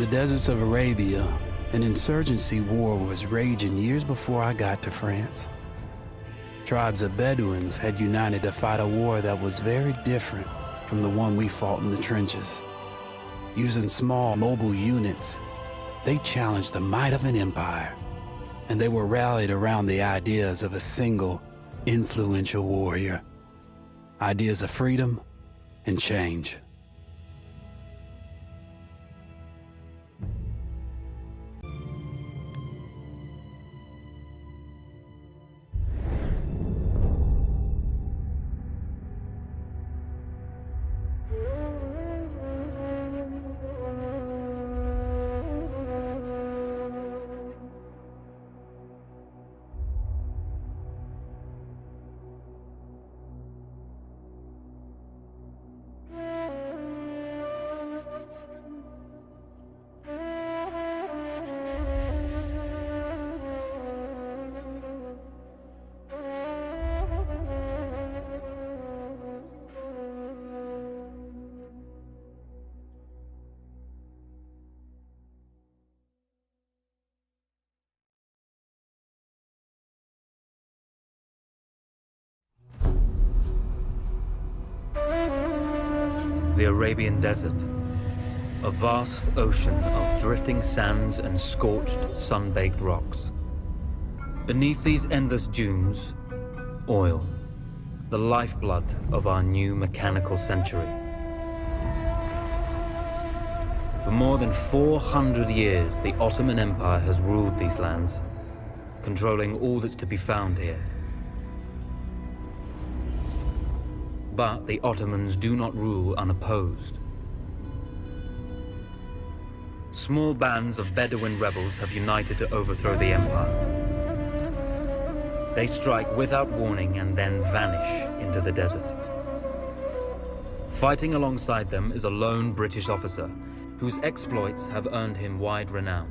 deserts of Arabia, an insurgency war was raging years before I got to France. Tribes of Bedouins had united to fight a war that was very different from the one we fought in the trenches. Using small, mobile units, they challenged the might of an empire, and they were rallied around the ideas of a single, influential warrior. Ideas of freedom and change. The Arabian Desert, a vast ocean of drifting sands and scorched, sun-baked rocks. Beneath these endless dunes, oil, the lifeblood of our new mechanical century. For more than 400 years, the Ottoman Empire has ruled these lands, controlling all that's to be found here. But the Ottomans do not rule unopposed. Small bands of Bedouin rebels have united to overthrow the empire. They strike without warning and then vanish into the desert. Fighting alongside them is a lone British officer whose exploits have earned him wide renown.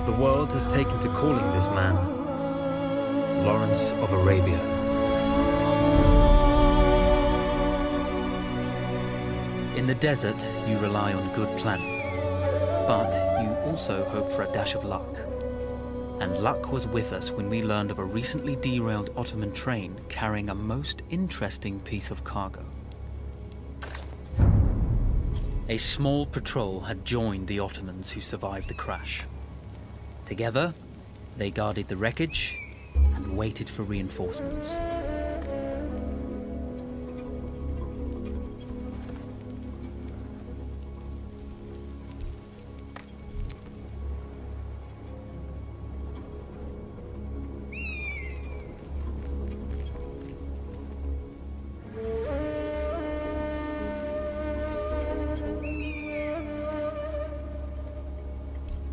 The world has taken to calling this man Lawrence of Arabia. In the desert, you rely on good planning, but you also hope for a dash of luck. And luck was with us when we learned of a recently derailed Ottoman train carrying a most interesting piece of cargo. A small patrol had joined the Ottomans who survived the crash. Together, they guarded the wreckage and waited for reinforcements.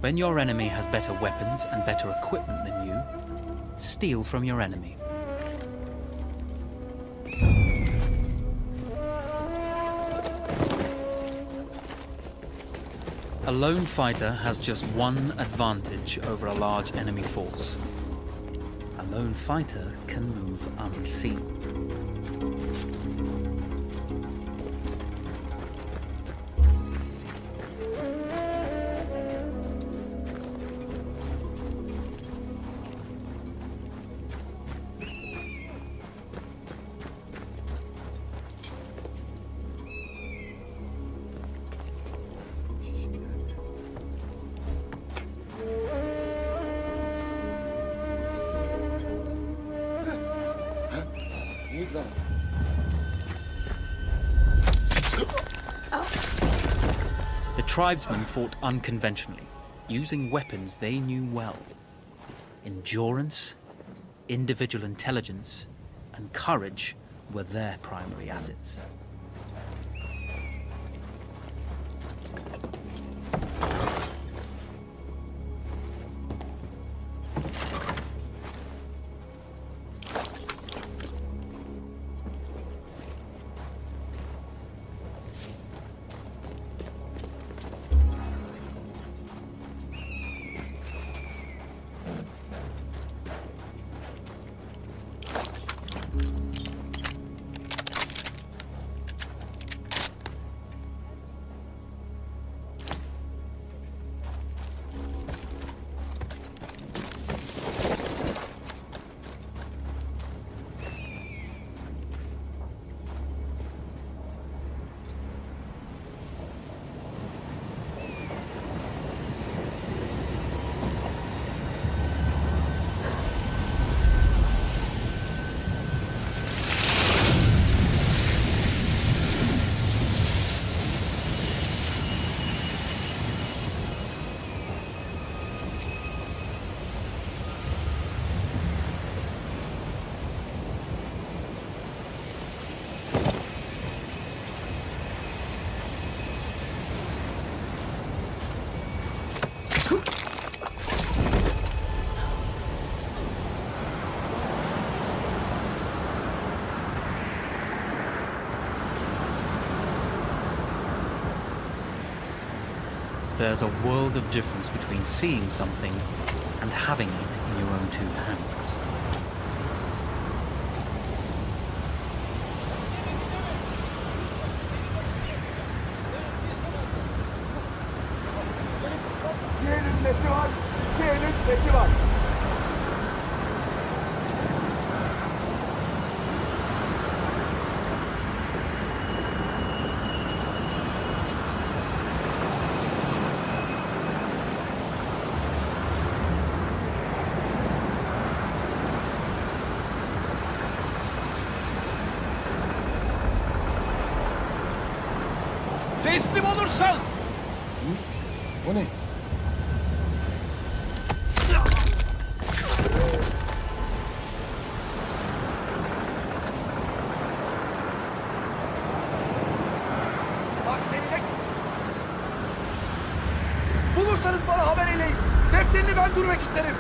When your enemy has better weapons and better equipment than you, steal from your enemy. A lone fighter has just one advantage over a large enemy force. A lone fighter can move unseen. The tribesmen fought unconventionally, using weapons they knew well. Endurance, individual intelligence, and courage were their primary assets. There's a world of difference between seeing something and having it in your own two hands. Diğerinin nesi var? Diğerinin sesi var. Teslim olursan... O ne? Bak seninle... Bulursanız bana haber eleyin. Defterini ben durmak isterim.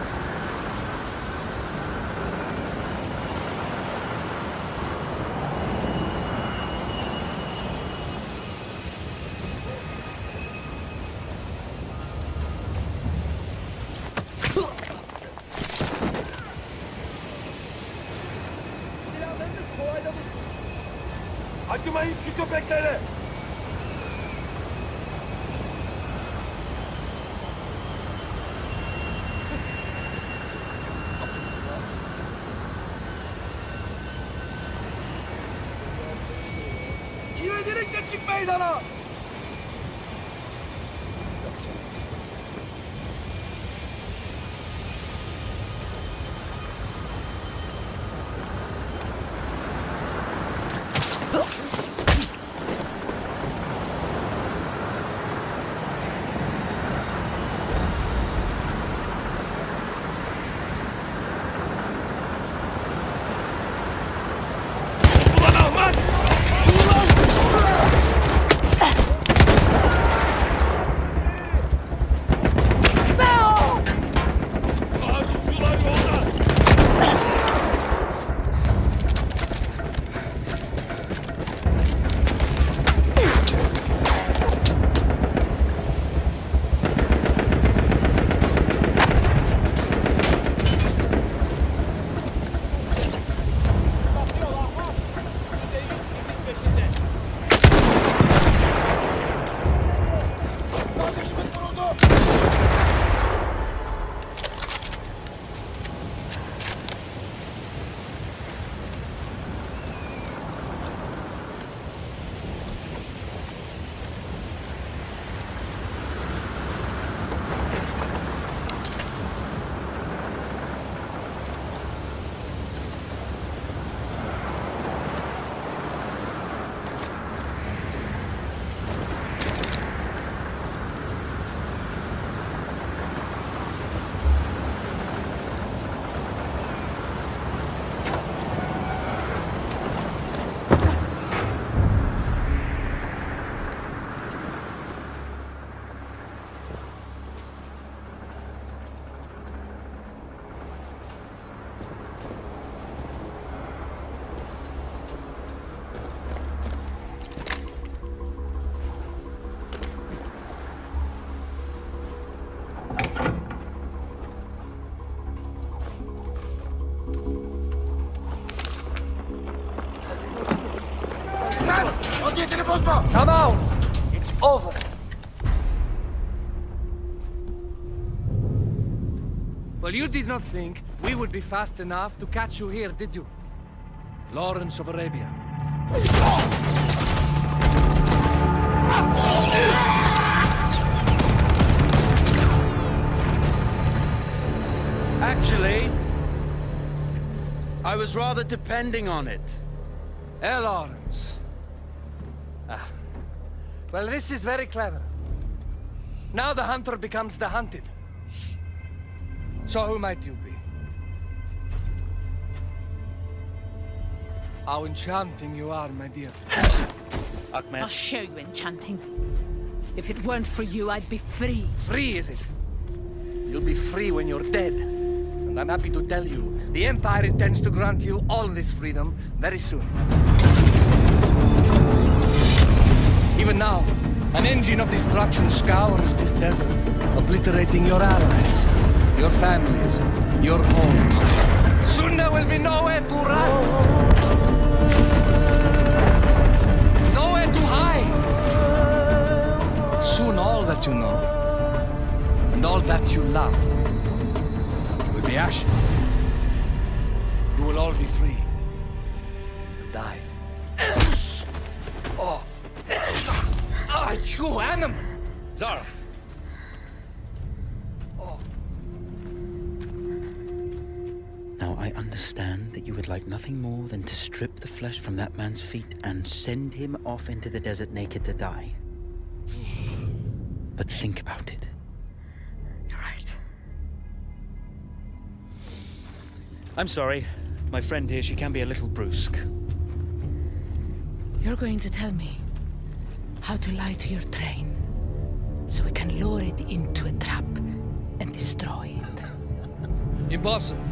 Silahlarınız kolaylamışsın. Acımayın şu köpeklere. İvedilikle çık meydana. Ulan Ahmet! Ulan! Arzucular yolda! Kardeşimiz vuruldu! Vaziyetini bozma! Tamam! It's over! Well, you did not think we would be fast enough to catch you here, did you? Lawrence of Arabia. Actually, I was rather depending on it. Lawrence. Well, this is very clever. Now the hunter becomes the hunted. So who might you be? How enchanting you are, my dear. Ahmed, I'll show you enchanting. If it weren't for you, I'd be free. Free, is it? You'll be free when you're dead. And I'm happy to tell you, the Empire intends to grant you all this freedom very soon. Even now, An engine of destruction scours this desert, obliterating your allies, your families, your homes. Soon there will be nowhere to run. Nowhere to hide. Soon all that you know, and all that you love, will be ashes. You will all be free to die. Oh, you animal! Zara! Now, I understand that you would like nothing more than to strip the flesh from that man's feet and send him off into the desert naked to die. But think about it. You're right. I'm sorry. My friend here, she can be a little brusque. You're going to tell me how to lie to your train, so we can lure it into a trap and destroy it. Impossible.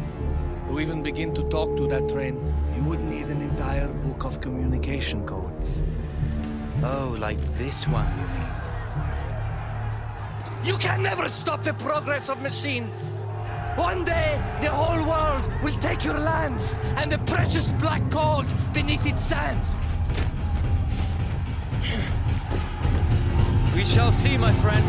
To even begin to talk to that train, you would need an entire book of communication codes. Oh, like this one, you mean? You can never stop the progress of machines. One day, the whole world will take your lands and the precious black gold beneath its sands. We shall see, my friend.